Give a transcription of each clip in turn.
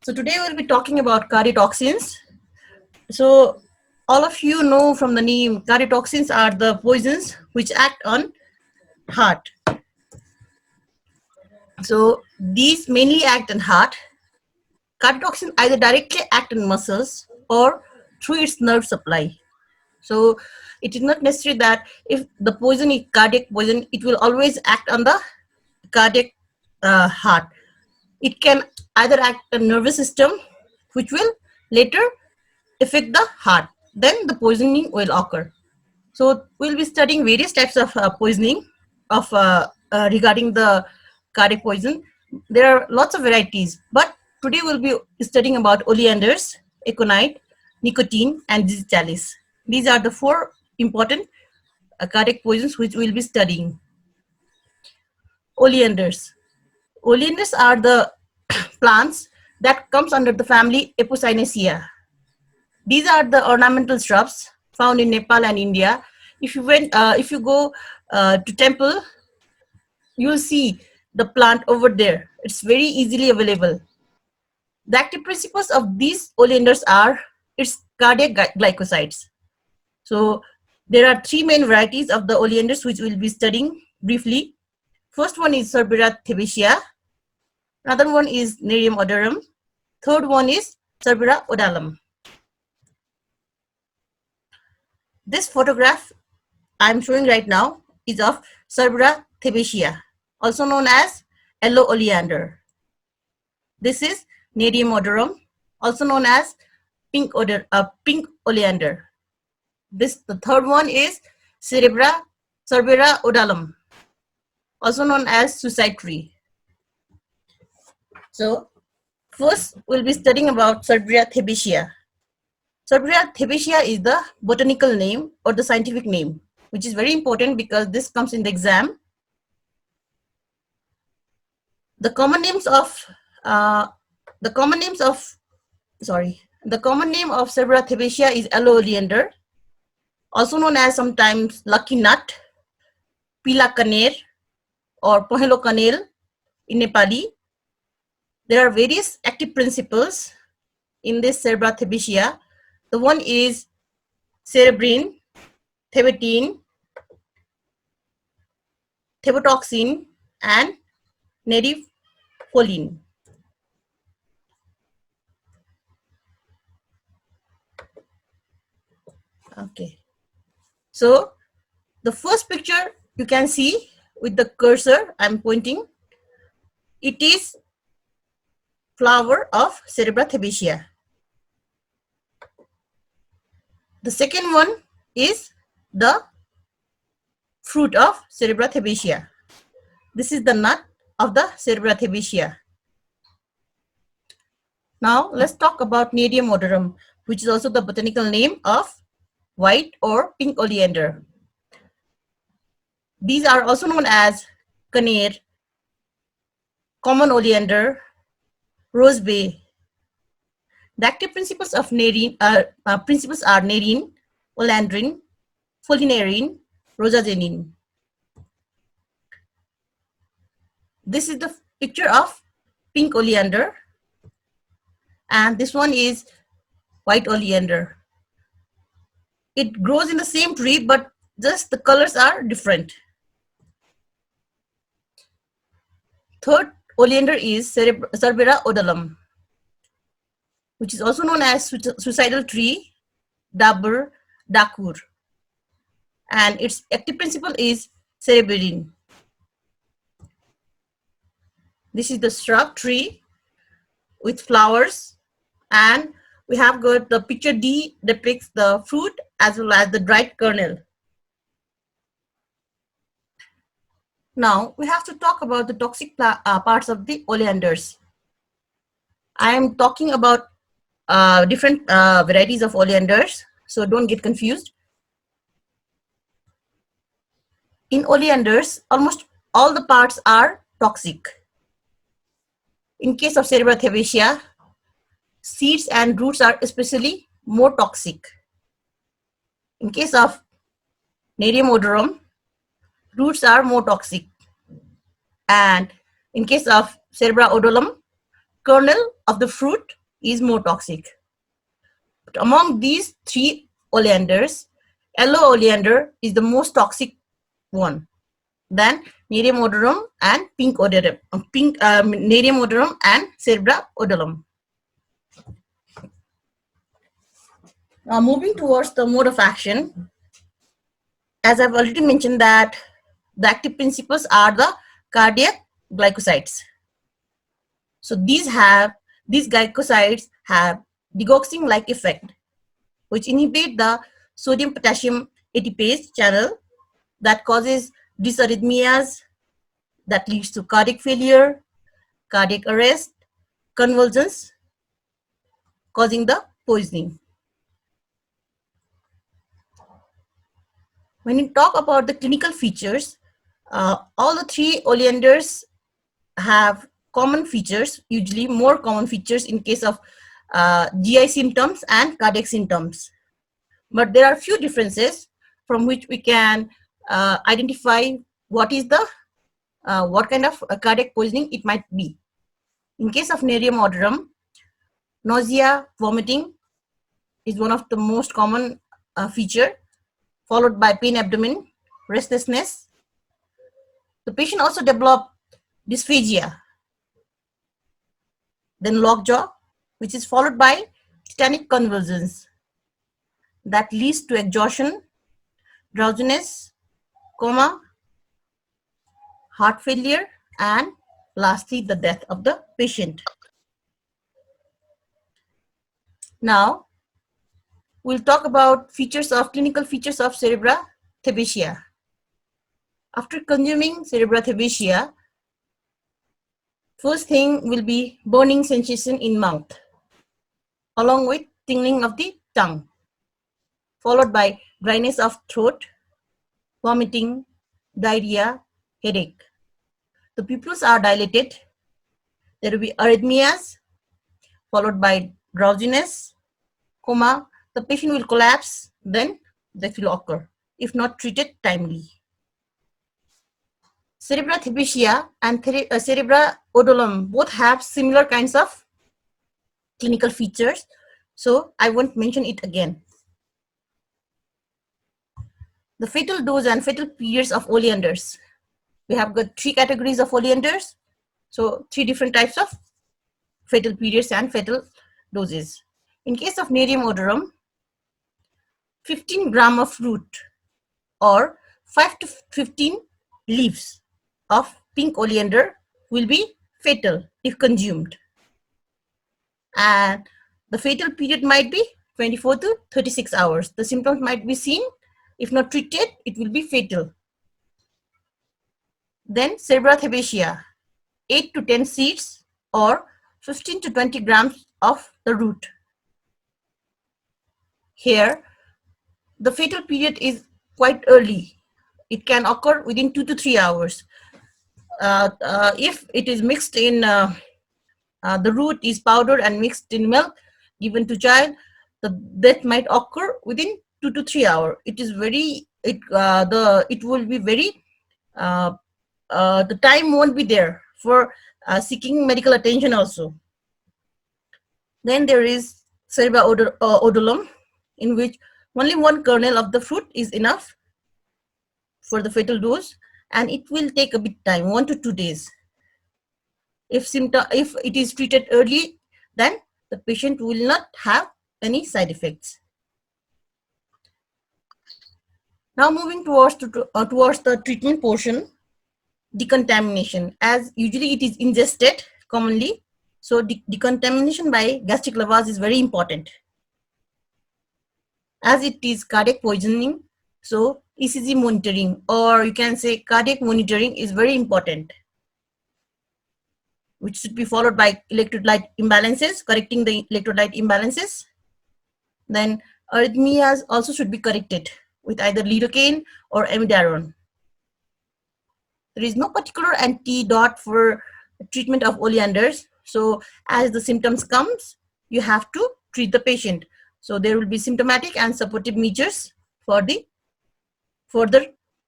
So today we'll be talking about cardiotoxins. So all of you know from the name, cardiotoxins are the poisons which act on heart. So these mainly act on heart. Cardiotoxins either directly act on muscles or through its nerve supply. So it is not necessary that if the poison is cardiac poison, it will always act on the cardiac heart. It can either act on nervous system, which will later affect the heart. Then the poisoning will occur. So we'll be studying various types of poisoning of regarding the cardiac poison. There are lots of varieties, but today we'll be studying about oleanders, aconite, nicotine, and digitalis. These are the four important cardiac poisons which we'll be studying. Oleanders. Oleanders are the plants that comes under the family Apocynaceae. These are the ornamental shrubs found in Nepal and India. If you go to temple, you'll see the plant over there. It's very easily available. The active principles of these oleanders are its cardiac glycosides. So there are three main varieties of the oleanders which we'll be studying briefly. First one is Cerbera thebacea. Another one is Nerium odorum. Third one is Cerbera odalum. This photograph I'm showing right now is of Cerbera thebacea, also known as yellow oleander. This is Nerium odorum, also known as pink oleander. The third one is Cerbera odalum, also known as suicide tree. So first we'll be studying about Cerbera thebacea. Cerbera thebacea is the botanical name or the scientific name, which is very important because this comes in the exam. The common name of Cerbera thebacea is yellow oleander, also known as sometimes lucky nut, pila kaner, or pohelo kanel in Nepali. There are various active principles in this Cerbera thebacea. The one is cerebrine, thebatein, thebotoxin, and nerifolin. Okay. So the first picture you can see with the cursor I'm pointing, it is flower of Cerbera thebacea. The second one is the fruit of Cerbera thebacea. This is the nut of the Cerbera thebacea. Now let's talk about Nerium odorum, which is also the botanical name of white or pink oleander. These are also known as kaner, common oleander, rose bay. The active principles of nerine are nerine, olandrin, folinerine, rosagenin. This is the picture of pink oleander, and this one is white oleander. It grows in the same tree, but just the colors are different. Third oleander is Cerbera odalum, which is also known as suicidal tree, dabur, dakur. And its active principle is cereberin. This is the shrub tree with flowers, and we have got the picture D depicts the fruit as well as the dried kernel. Now we have to talk about the toxic parts of the oleanders. I am talking about different varieties of oleanders, so don't get confused. In oleanders, almost all the parts are toxic. In case of Cerbera thebacea, seeds and roots are especially more toxic. In case of Nerium odorum, roots are more toxic. And in case of Cerbera odalum, kernel of the fruit is more toxic. But among these three oleanders, yellow oleander is the most toxic one. Then Nerium odorum and pink odorum, Nerium odorum and Cerebra odolum. Now moving towards the mode of action, as I've already mentioned that the active principles are the cardiac glycosides. So these glycosides have digoxin-like effect, which inhibit the sodium potassium ATPase channel that causes dysarrhythmias, that leads to cardiac failure, cardiac arrest, convulsions, causing the poisoning. When you talk about the clinical features, all the three oleanders have common features, usually more common features in case of GI symptoms and cardiac symptoms. But there are few differences from which we can identify what is the what kind of cardiac poisoning it might be. In case of Nerium odorum, nausea, vomiting is one of the most common feature, followed by pain abdomen, restlessness. The patient also develop dysphagia, then lockjaw, which is followed by tetanic convulsions that leads to exhaustion, drowsiness, coma, heart failure, and lastly the death of the patient. Now we'll talk about clinical features of cerebra thebacea. After consuming cerebra thebacea, first thing will be burning sensation in mouth, along with tingling of the tongue, followed by dryness of throat, vomiting, diarrhea, headache. The pupils are dilated. There will be arrhythmias, followed by drowsiness, coma. The patient will collapse, then death will occur if not treated timely. Cerebra thebacea and cerebra odolum both have similar kinds of clinical features, so I won't mention it again. The fatal dose and fatal periods of oleanders. We have got three categories of oleanders, so three different types of fatal periods and fatal doses. In case of Nerium odorum, 15 gram of root or 5 to 15 leaves of pink oleander will be fatal if consumed. And the fatal period might be 24 to 36 hours. The symptoms might be seen. If not treated, it will be fatal. Then cerebra thebacea, 8 to 10 seeds or 15 to 20 grams of the root. Here, the fatal period is quite early. It can occur within 2 to 3 hours. If it is mixed in, the root is powdered and mixed in milk given to child, the death might occur within 2 to 3 hours. It is very, it will be very, the time won't be there for seeking medical attention also. Then there is cerebra odolum, in which only one kernel of the fruit is enough for the fatal dose, and it will take a bit time, 1 to 2 days. If it is treated early, then the patient will not have any side effects. Now moving towards the treatment portion, decontamination. As usually it is ingested commonly, so decontamination by gastric lavage is very important. As it is cardiac poisoning, so ECG monitoring, or you can say cardiac monitoring, is very important, which should be followed by electrolyte imbalances, correcting the electrolyte imbalances. Then arrhythmias also should be corrected with either lidocaine or amiodarone. There is no particular antidote for treatment of oleanders. So as the symptoms comes, you have to treat the patient. So there will be symptomatic and supportive measures for the further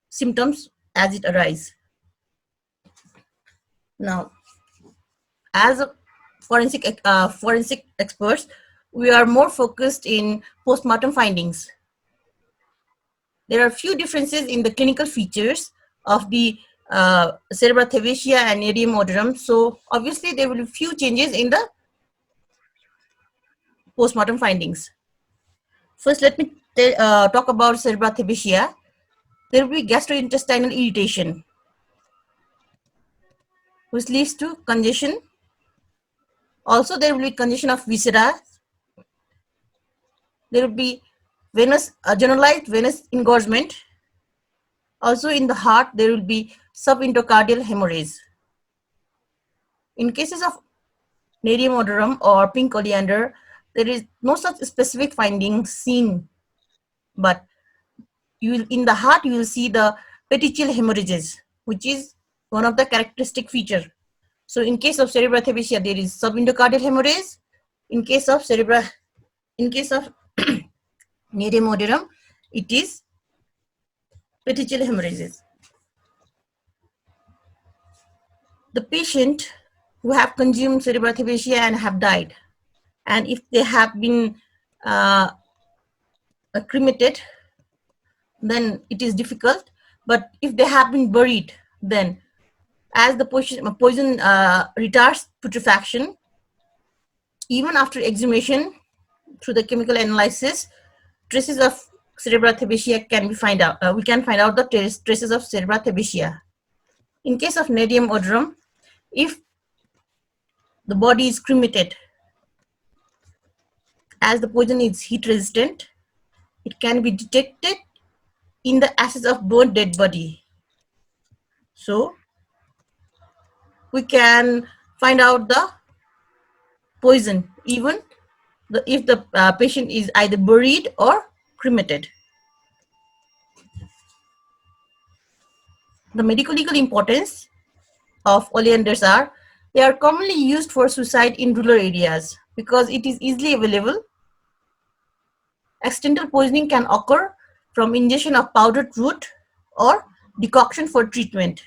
symptoms as it arise. Now, as a forensic experts, we are more focused in postmortem findings. There are few differences in the clinical features of the cerebrothalamus and nerium odorum. So obviously there will be few changes in the postmortem findings. First, let me talk about cerebrothalamus. There will be gastrointestinal irritation, which leads to congestion. Also, there will be congestion of viscera. There will be generalized venous engorgement. Also, in the heart, there will be subendocardial hemorrhage. In cases of nerium odorum or pink oleander, there is no such specific findings seen, but in the heart you will see the petechial hemorrhages, which is one of the characteristic feature. So in case of cerebrothalamus, there is subendocardial hemorrhage. In case of nerium odorum, it is petechial hemorrhages. The patient who have consumed cerebrothalamus and have died, and if they have been cremated, then it is difficult. But if they have been buried, then as the poison retards putrefaction, even after exhumation through the chemical analysis, traces of cerebrothalamus can be find out. We can find out the traces of cerebrothalamus. In case of nerium odorum, if the body is cremated, as the poison is heat resistant, it can be detected in the ashes of burnt dead body. So we can find out the poison even if the patient is either buried or cremated. The medico-legal importance of oleanders are they are commonly used for suicide in rural areas because it is easily available. Accidental poisoning can occur from ingestion of powdered root or decoction for treatment,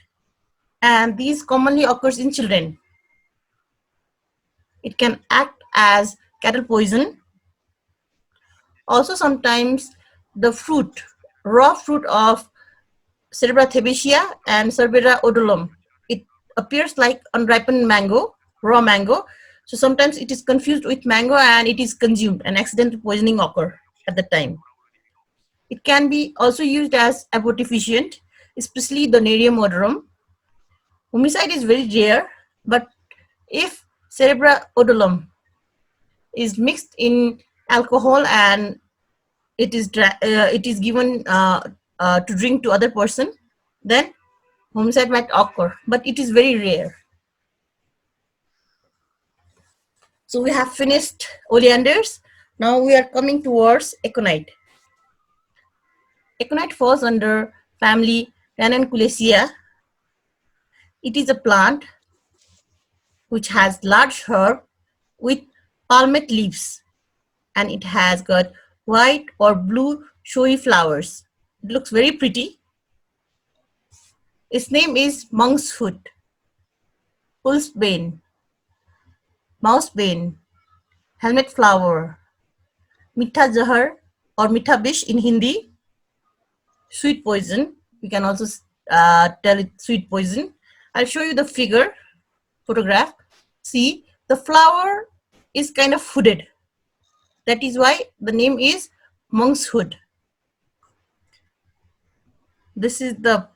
and these commonly occurs in children. It can act as cattle poison. Also, sometimes the raw fruit of cerebrothalamus and Cerbera odolum, it appears like unripened mango, raw mango. So sometimes it is confused with mango and it is consumed and accidental poisoning occur at the time. It can be also used as abortifacient, especially the nerium odorum. Homicide is very rare, but if Cerebra odolum is mixed in alcohol and it is given to drink to other person, then homicide might occur, but it is very rare. So we have finished oleanders. Now we are coming towards aconite. Aconite falls under family Ranunculaceae. It is a plant which has large herb with palmate leaves, and it has got white or blue showy flowers. It looks very pretty. Its name is monk's foot, pulsebane, mousebane, helmet flower, mitha zahar or mitha bish in Hindi, sweet poison. We can also tell it sweet poison. I'll show you the photograph. See, the flower is kind of hooded. That is why the name is monk's hood. This is the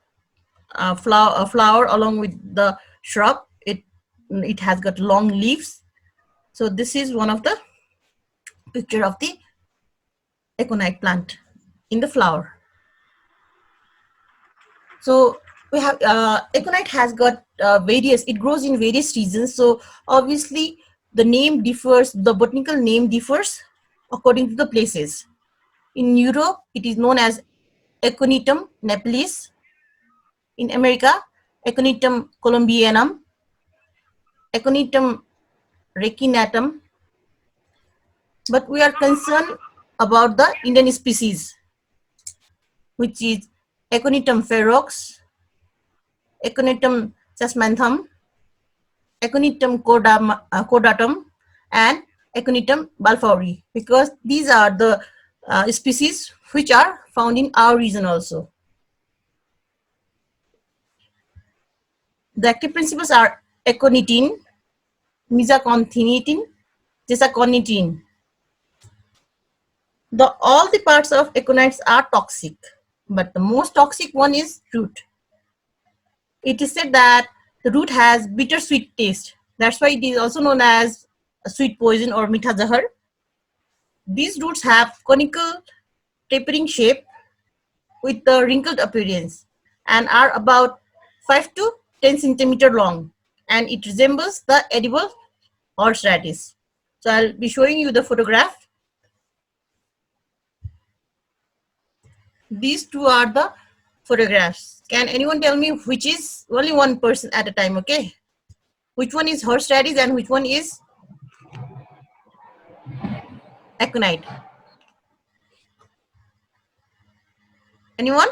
flower along with the shrub. It has got long leaves. So this is one of the picture of the aconite plant in the flower. So we have aconite has got it grows in various regions. So obviously the name differs, the botanical name differs according to the places. In Europe, it is known as Aconitum nepalis. In America, Aconitum columbianum, Aconitum recinatum. But we are concerned about the Indian species, which is Aconitum ferox, Aconitum chasmanthum, Aconitum cordatum and Aconitum balfouri, because these are the species which are found in our region also. The active principles are aconitin, mesaconthinitin, jesaconitin. All the parts of aconites are toxic, but the most toxic one is root. It is said that the root has bitter-sweet taste. That's why it is also known as a sweet poison or mitha zahar. These roots have conical tapering shape with the wrinkled appearance and are about 5 to 10 centimeter long, and it resembles the edible horseradish. So I'll be showing you the photograph. These two are the photographs. Can anyone tell me which is only one person at a time, okay? Which one is horseradish and which one is aconite? Anyone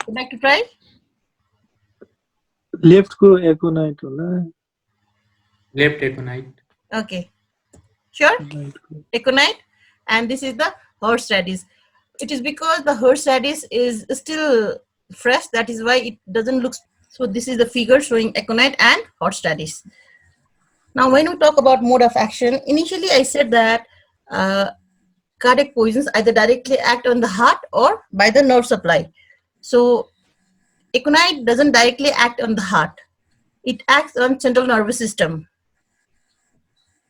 would like to try? Left को aconite होला. Left aconite. Okay, sure. Aconite, and this is the horseradish. It is because the horseradish is still fresh, that is why it doesn't look. So this is the figure showing aconite and horseradish. Now, when we talk about mode of action, initially I said that cardiac poisons either directly act on the heart or by the nerve supply. So aconite doesn't directly act on the heart. It acts on central nervous system.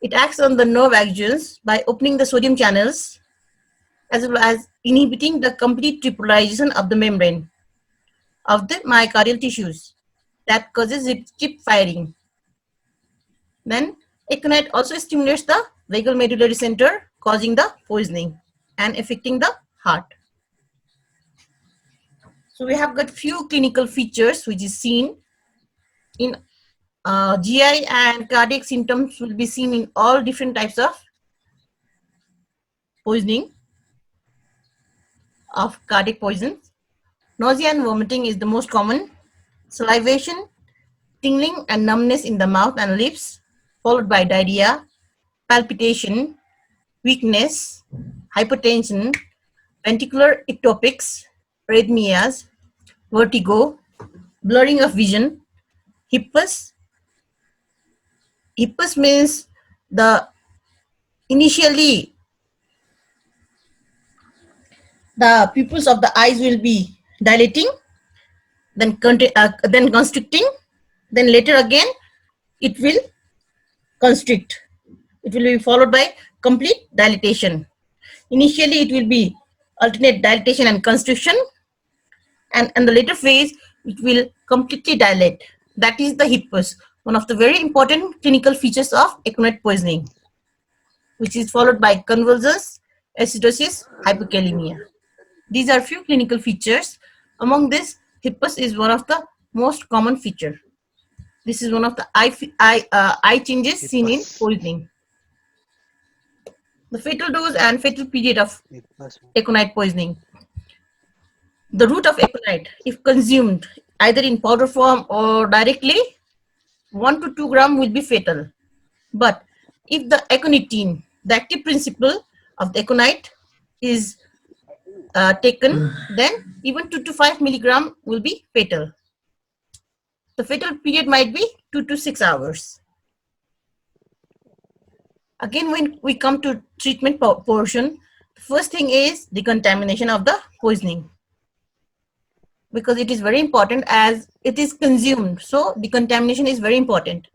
It acts on the nerve axons by opening the sodium channels as well as inhibiting the complete repolarization of the membrane of the myocardial tissues that causes chip firing. Then aconite also stimulates the vagal medullary center, causing the poisoning and affecting the heart. So we have got few clinical features which is seen in GI, and cardiac symptoms will be seen in all different types of poisoning of cardiac poisons. Nausea and vomiting is the most common. Salivation, tingling and numbness in the mouth and lips, followed by diarrhea, palpitation, weakness, hypertension, ventricular ectopics, arrhythmias, vertigo, blurring of vision, hippus. Hippus means initially the pupils of the eyes will be dilating, then constricting, then later again it will constrict. It will be followed by complete dilatation. Initially it will be alternate dilatation and constriction, and in the later phase it will completely dilate. That is the hippus, one of the very important clinical features of aconite poisoning, which is followed by convulsions, acidosis, hypokalemia. These are few clinical features. Among this, hippus is one of the most common feature. This is one of the eye changes seen in poisoning. The fatal dose and fatal period of aconite poisoning. The root of aconite, if consumed either in powder form or directly, 1 to 2 gram will be fatal. But if the aconitin, the active principle of the aconite, is taken, then even 2 to 5 milligram will be fatal. The fatal period might be 2 to 6 hours. Again, when we come to treatment portion, the first thing is decontamination of the poisoning, because it is very important as it is consumed. So decontamination is very important.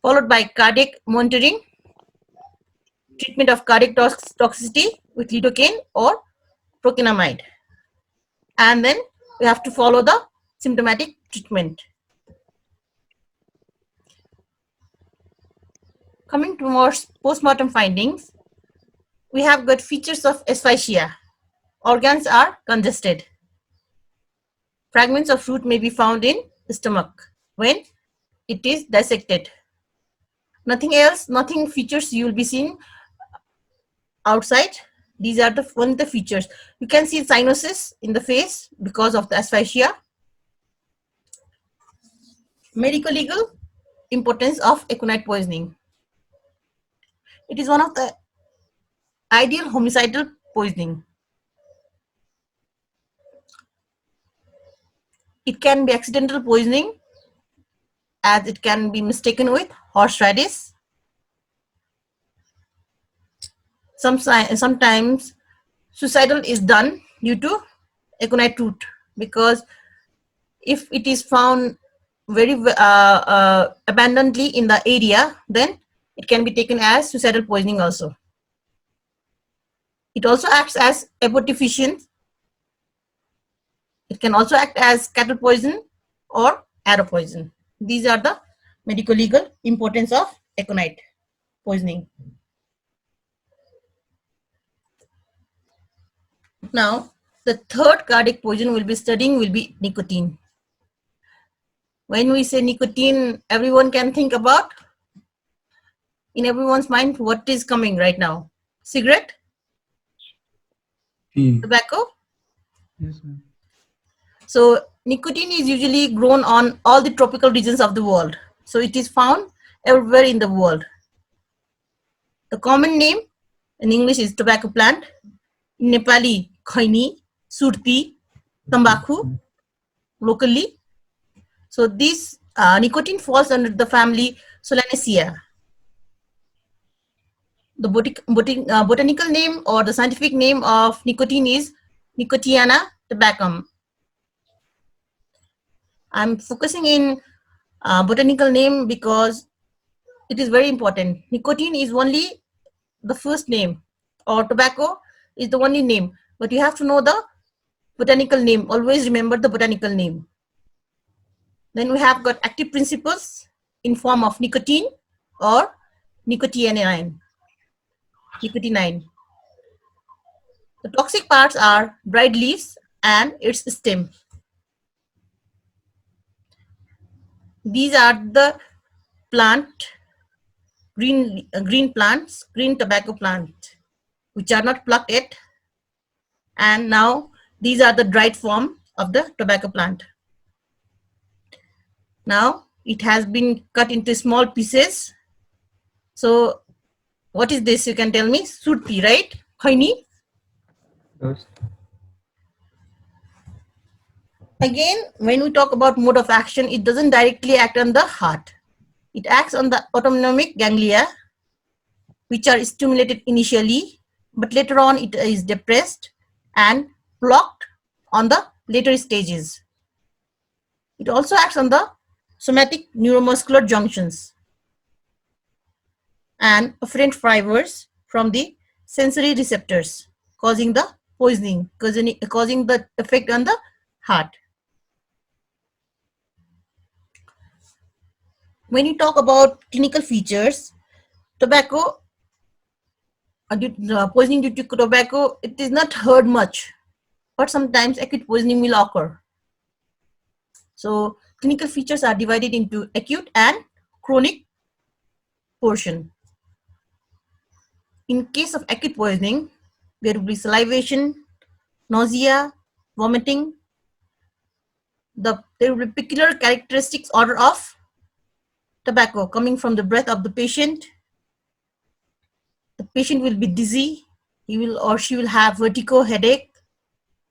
Followed by cardiac monitoring, treatment of cardiac toxicity with lidocaine or procainamide. And then we have to follow the symptomatic treatment. Coming to more postmortem findings, we have got features of asphyxia. Organs are congested. Fragments of fruit may be found in the stomach when it is dissected. Nothing else, nothing features you will be seeing outside. These are one of the features. You can see cyanosis in the face because of the asphyxia. Medico-legal importance of aconite poisoning. It is one of the ideal homicidal poisoning. It can be accidental poisoning, as it can be mistaken with horseradish. Sometimes suicidal is done due to aconite root, because if it is found very abundantly in the area, then it can be taken as suicidal poisoning also. It also acts as abortifacient. It can also act as cattle poison or arrow poison. These are the medical legal importance of aconite poisoning. Now, the third cardiac poison we'll be studying will be nicotine. When we say nicotine, everyone can think about, in everyone's mind, what is coming right now? Cigarette? Tobacco? Yes, ma'am. So nicotine is usually grown on all the tropical regions of the world. So it is found everywhere in the world. The common name in English is tobacco plant. In Nepali, khaini, surti, tambaku, locally. So this nicotine falls under the family Solanaceae. The botanical name or the scientific name of nicotine is Nicotiana tabacum. I'm focusing in botanical name because it is very important. Nicotine is only the first name, or tobacco is the only name, but you have to know the botanical name. Always remember the botanical name. Then we have got active principles in form of nicotine or nicotinamide. Nicotinine. The toxic parts are dried leaves and its stem. These are the green plants, green tobacco plant, which are not plucked yet. And now these are the dried form of the tobacco plant. Now it has been cut into small pieces. So what is this? You can tell me. Surti, right? Khaini. Yes. Again, when we talk about mode of action, it doesn't directly act on the heart. It acts on the autonomic ganglia, which are stimulated initially, but later on it is depressed and blocked on the later stages. It also acts on the somatic neuromuscular junctions and afferent fibers from the sensory receptors, causing the poisoning, causing the effect on the heart. When you talk about clinical features, tobacco, poisoning due to tobacco, it is not heard much, but sometimes acute poisoning will occur. So clinical features are divided into acute and chronic portion. In case of acute poisoning, there will be salivation, nausea, vomiting. There will be peculiar characteristics odor of tobacco coming from the breath of the patient. The patient will be dizzy. He will or she will have vertigo, headache,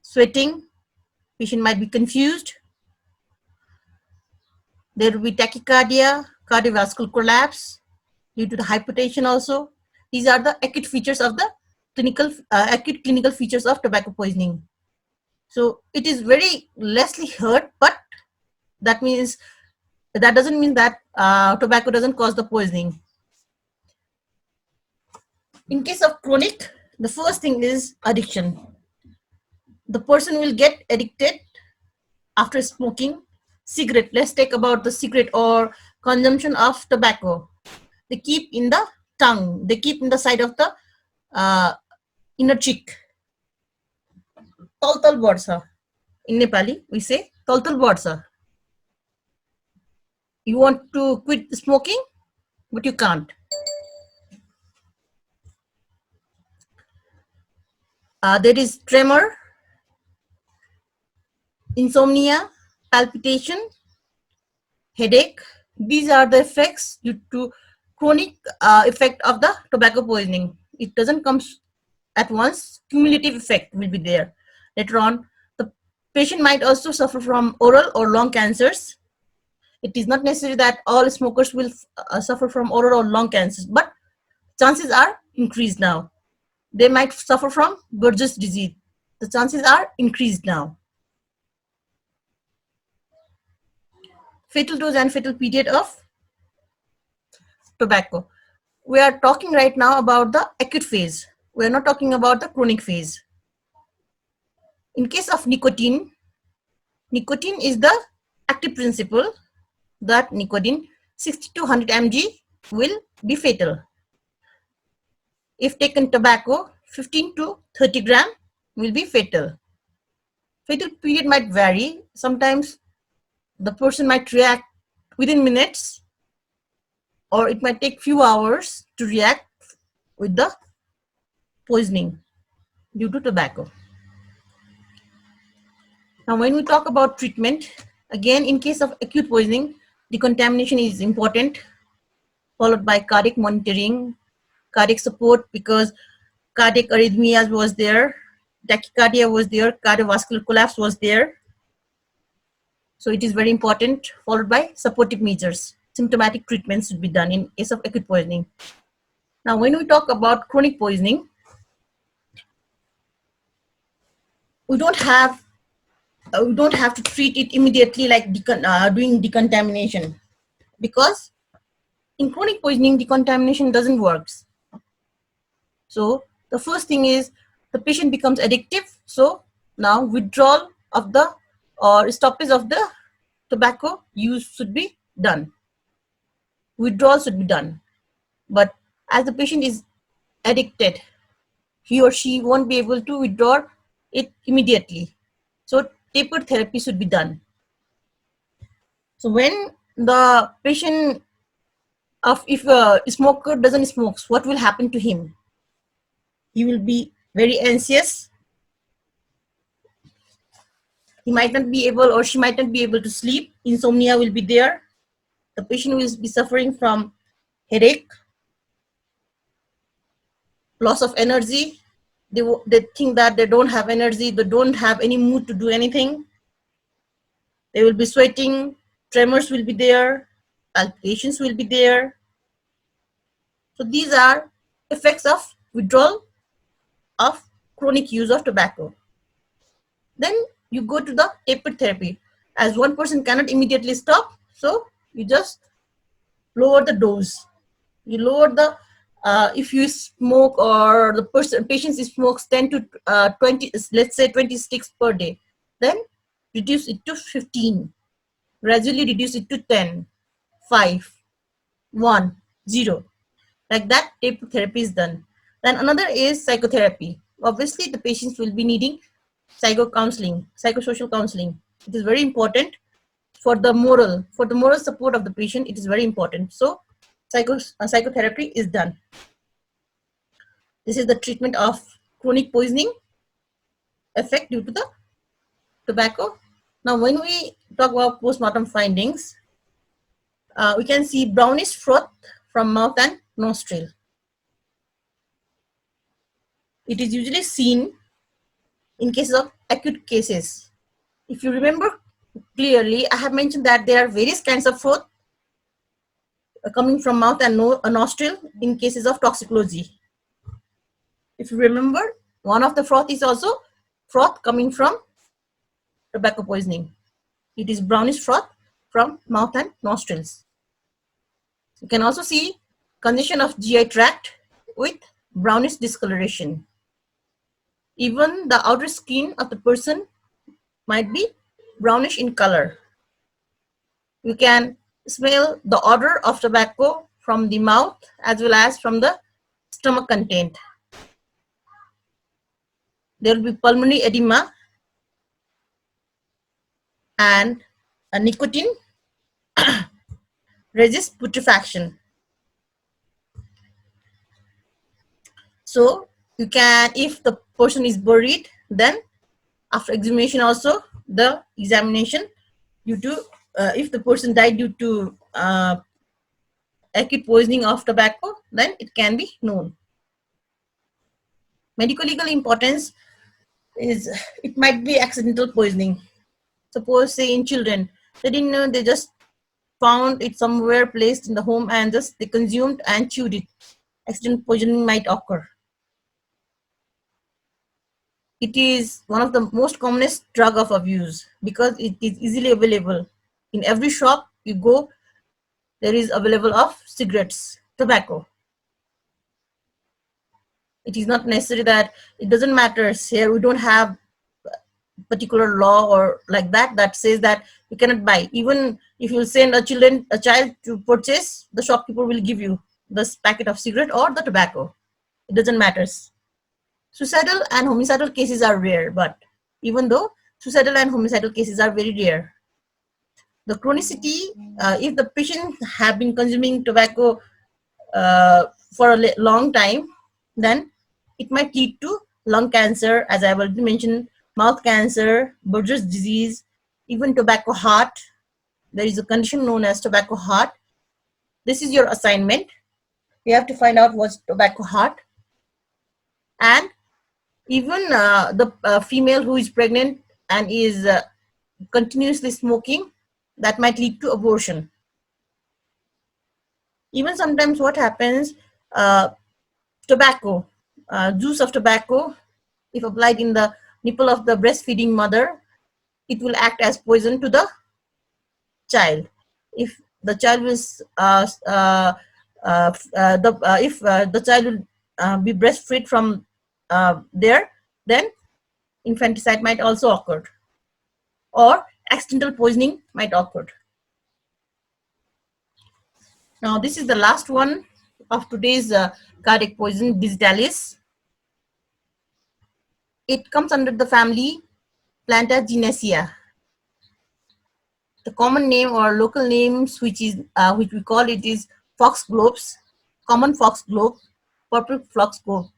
sweating. Patient might be confused. There will be tachycardia, cardiovascular collapse due to the hypertension also. These are the acute features of the acute clinical features of tobacco poisoning. So it is very lessly heard, but that doesn't mean that tobacco doesn't cause the poisoning. In case of chronic, the first thing is addiction. The person will get addicted after smoking cigarette. Let's take about the cigarette or consumption of tobacco. They keep in the tongue. They keep in the side of the inner cheek. Toltal borsa. In Nepali, we say toltal borsa. You want to quit smoking, but you can't. There is tremor, insomnia, palpitation, headache, These are the effects due to chronic effect of the tobacco poisoning. It doesn't come at once. Cumulative effect will be there. Later on, the patient might also suffer from oral or lung cancers. It is not necessary that all smokers will suffer from oral or lung cancers, but chances are increased now. They might suffer from Burgess disease. The chances are increased now. Fatal dose and fatal period of tobacco. We are talking right now about the acute phase. We are not talking about the chronic phase. In case of nicotine, nicotine is the active principle. That nicotine 60 to 100 mg will be fatal. If taken tobacco, 15 to 30 gram will be fatal. Fatal period might vary. Sometimes the person might react within minutes, or it might take few hours to react with the poisoning due to tobacco. Now, when we talk about treatment, again, in case of acute poisoning, decontamination is important, followed by cardiac monitoring, cardiac support, because cardiac arrhythmias was there, tachycardia was there, cardiovascular collapse was there. So it is very important, followed by supportive measures. Symptomatic treatments should be done in case of acute poisoning. Now, when we talk about chronic poisoning, we don't have to treat it immediately like doing decontamination, because in chronic poisoning, decontamination doesn't work. So the first thing is the patient becomes addictive. So now withdrawal of the or stoppage of the tobacco use should be done. Withdrawal should be done. But as the patient is addicted, he or she won't be able to withdraw it immediately. So tapered therapy should be done. So when the patient if a smoker doesn't smoke, what will happen to him? He will be very anxious. He might not be able, or she might not be able to sleep. Insomnia will be there. The patient will be suffering from headache, loss of energy. They think that they don't have energy, they don't have any mood to do anything. They will be sweating, tremors will be there, palpitations will be there. So these are effects of withdrawal of chronic use of tobacco. Then you go to the tapered therapy. As one person cannot immediately stop, so you just lower the dose. You lower the if you smoke, or the patient smokes 10 to 20, let's say 20 sticks per day, then reduce it to 15. Gradually reduce it to 10, 5, 1, 0. Like that, tapered therapy is done. Then another is psychotherapy. Obviously, the patients will be needing psychosocial counseling. It is very important for the moral support of the patient. It is very important. So psychotherapy is done. This is the treatment of chronic poisoning effect due to the tobacco. Now, when we talk about postmortem findings, we can see brownish froth from mouth and nostril. It is usually seen in cases of acute cases. If you remember clearly, I have mentioned that there are various kinds of froth coming from mouth and nostril in cases of toxicology. If you remember, one of the froth is also froth coming from tobacco poisoning. It is brownish froth from mouth and nostrils. You can also see congestion of GI tract with brownish discoloration. Even the outer skin of the person might be brownish in color. You can smell the odor of tobacco from the mouth as well as from the stomach content. There will be pulmonary edema and a nicotine resists putrefaction. So you can, if the person is buried, then after exhumation also the examination due to if the person died due to acute poisoning of tobacco, then it can be known. Medical legal importance is it might be accidental poisoning. Suppose, say, in children, they didn't know, they just found it somewhere placed in the home and just they consumed and chewed it. Accidental poisoning might occur. It is one of the most commonest drug of abuse because it is easily available. In every shop you go, there is available of cigarettes, tobacco. It is not necessary that it doesn't matter. Here we don't have particular law or like that that says that you cannot buy. Even if you send a child to purchase, the shopkeeper will give you this packet of cigarette or the tobacco. It doesn't matter. Suicidal and homicidal cases are rare, but even though suicidal and homicidal cases are very rare, the chronicity, if the patient have been consuming tobacco for a long time, then it might lead to lung cancer, as I've already mentioned, mouth cancer, Buerger's disease, even tobacco heart. There is a condition known as tobacco heart. This is your assignment. You have to find out what's tobacco heart. And even the female who is pregnant and is continuously smoking, that might lead to abortion. Even sometimes what happens, tobacco, juice of tobacco, if applied in the nipple of the breastfeeding mother, it will act as poison to the child. If the child is if the child will be breastfed from there, then infanticide might also occur, or accidental poisoning might occur. Now, this is the last one of today's cardiac poison, digitalis. It comes under the family Plantagenesia. The common name or local names which we call it is foxgloves, common foxglove, purple foxglove.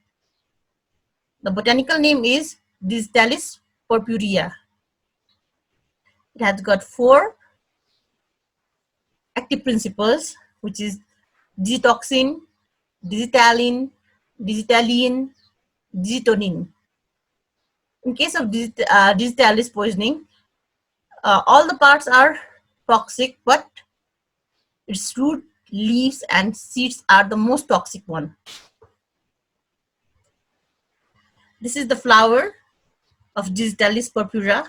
The botanical name is Digitalis purpurea. It has got 4 active principles, which is digitoxin, digitalin, digitaline, digitonin. In case of digitalis poisoning, all the parts are toxic, but its root, leaves, and seeds are the most toxic one. This is the flower of Digitalis purpurea.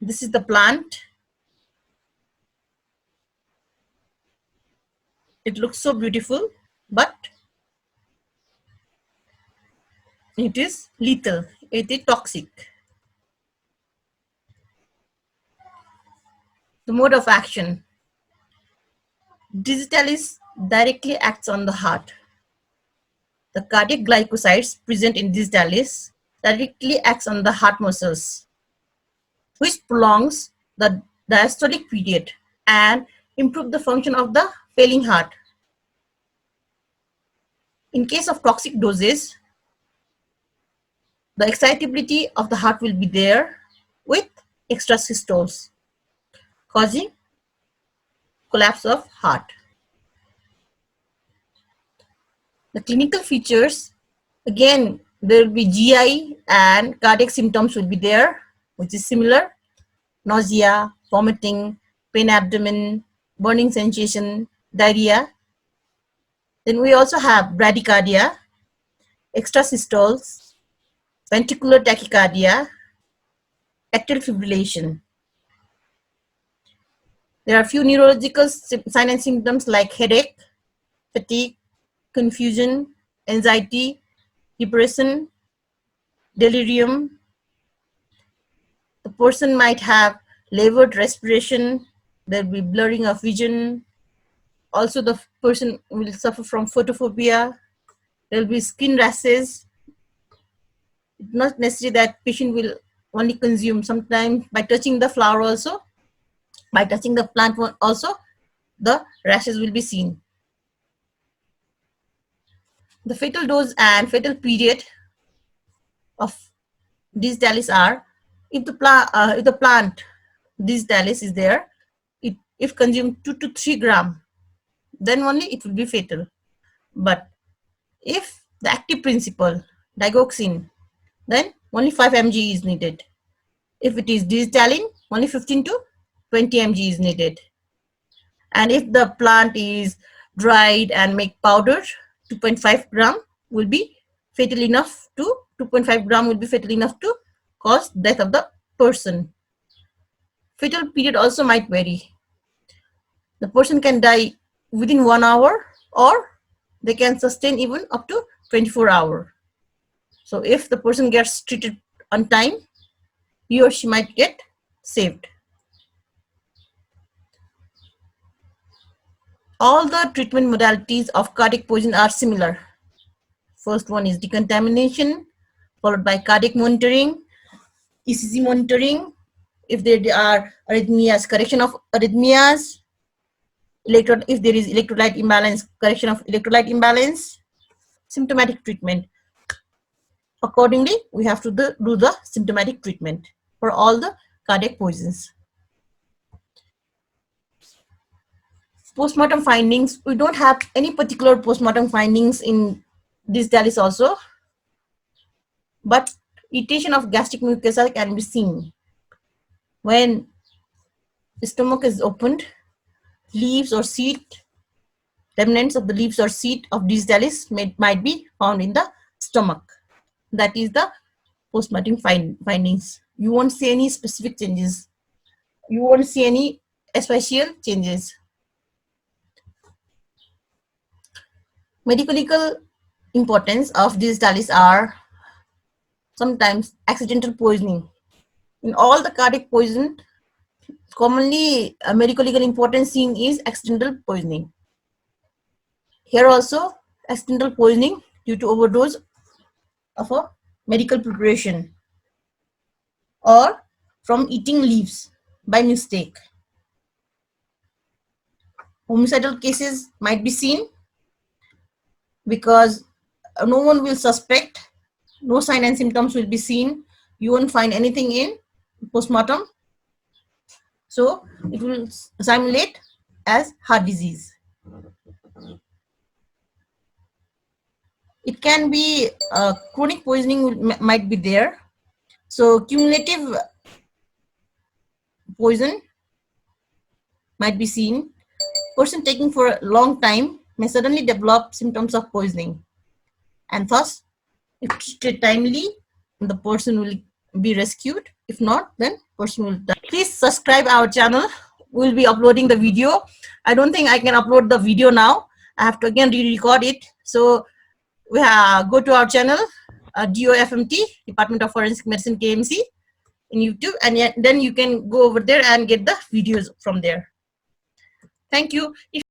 This is the plant. It looks so beautiful, but it is lethal. It is toxic. The mode of action. Digitalis directly acts on the heart. The cardiac glycosides present in digitalis directly acts on the heart muscles, which prolongs the diastolic period and improve the function of the failing heart. In case of toxic doses, the excitability of the heart will be there with extra systoles, causing collapse of heart. The clinical features, again, there will be GI and cardiac symptoms will be there, which is similar: nausea, vomiting, pain abdomen, burning sensation, diarrhea. Then we also have bradycardia, extra systoles, ventricular tachycardia, atrial fibrillation. There are few neurological signs and symptoms like headache, fatigue, confusion, anxiety, depression, delirium. The person might have labored respiration, there will be blurring of vision. Also, the person will suffer from photophobia. There will be skin rashes. It's not necessary that patient will only consume. Sometimes by touching the flower also, by touching the plant also, the rashes will be seen. The fatal dose and fatal period of digitalis are, if the plant digitalis is there, it if consumed 2 to 3 gram, then only it will be fatal. But if the active principle, digoxin, then only 5 mg is needed. If it is digitalin, only 15 to 20 mg is needed. And if the plant is dried and make powder, 2.5 gram will be fatal enough to 2.5 gram will be fatal enough to cause death of the person. Fatal period also might vary. The person can die within 1 hour, or they can sustain even up to 24 hours. So if the person gets treated on time, he or she might get saved. All the treatment modalities of cardiac poison are similar. First one is decontamination, followed by cardiac monitoring, ECG monitoring, if there are arrhythmias, correction of arrhythmias, if there is electrolyte imbalance, correction of electrolyte imbalance, symptomatic treatment. Accordingly, we have to do the symptomatic treatment for all the cardiac poisons. Postmortem findings, we don't have any particular postmortem findings in this dialysis also, but irritation of gastric mucosa can be seen. When the stomach is opened, leaves or seed, remnants of the leaves or seed of digitalis might be found in the stomach. That is the postmortem findings. You won't see any specific changes. You won't see any spatial changes. Medical importance of digitalis are sometimes accidental poisoning. In all the cardiac poison, commonly medical importance seen is accidental poisoning. Here also, accidental poisoning due to overdose of a medical preparation or from eating leaves by mistake. Homicidal cases might be seen because no one will suspect, no sign and symptoms will be seen. You won't find anything in postmortem. So it will simulate as heart disease. It can be chronic poisoning might be there. So cumulative poison might be seen. Person taking for a long time may suddenly develop symptoms of poisoning. And thus, if treated timely, the person will be rescued. If not, then person will die. Please subscribe our channel. We'll be uploading the video. I don't think I can upload the video now. I have to again re-record it. So we go to our channel, DOFMT, Department of Forensic Medicine, KMC, in YouTube, and then you can go over there and get the videos from there. Thank you.